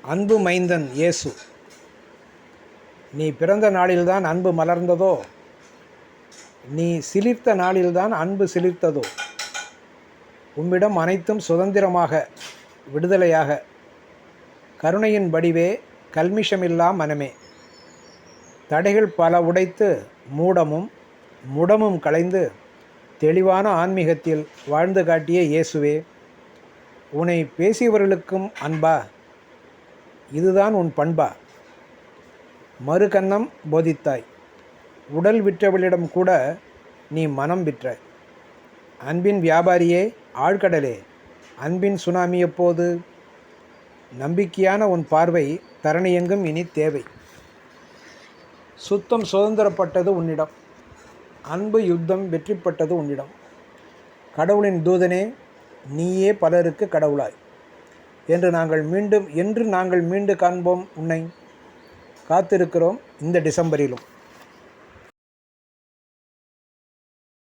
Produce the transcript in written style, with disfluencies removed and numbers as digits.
அன்பு மைந்தன் இயேசு, நீ பிறந்த நாளில்தான் அன்பு மலர்ந்ததோ? நீ சிலிர்த்த நாளில்தான் அன்பு சிலிர்த்ததோ? உம்மிடம் அனைத்தும் சுதந்திரமாக, விடுதலையாக, கருணையின் வடிவே, கல்மிஷமில்லா மனமே, தடைகள் பல உடைத்து முடமும் களைந்து தெளிவான ஆன்மீகத்தில் வாழ்ந்து காட்டிய இயேசுவே, உன்னை பேசியவர்களுக்கும் அன்பா? இதுதான் உன் பண்பா? மறுகன்னம் போதித்தாய். உடல் விற்றவளிடம் கூட நீ மனம் விற்றாய். அன்பின் வியாபாரியே, ஆழ்கடலே, அன்பின் சுனாமி எப்போது? நம்பிக்கையான உன் பார்வை தரணியெங்கும் இனி தேவை. சுத்தம் சுதந்திரப்பட்டது உன்னிடம். அன்பு யுத்தம் வெற்றிப்பட்டது உன்னிடம். கடவுளின் தூதனே, நீயே பலருக்கு கடவுளாய் என்று நாங்கள் மீண்டு காண்போம் உன்னை. காத்திருக்கிறோம் இந்த டிசம்பரிலும்.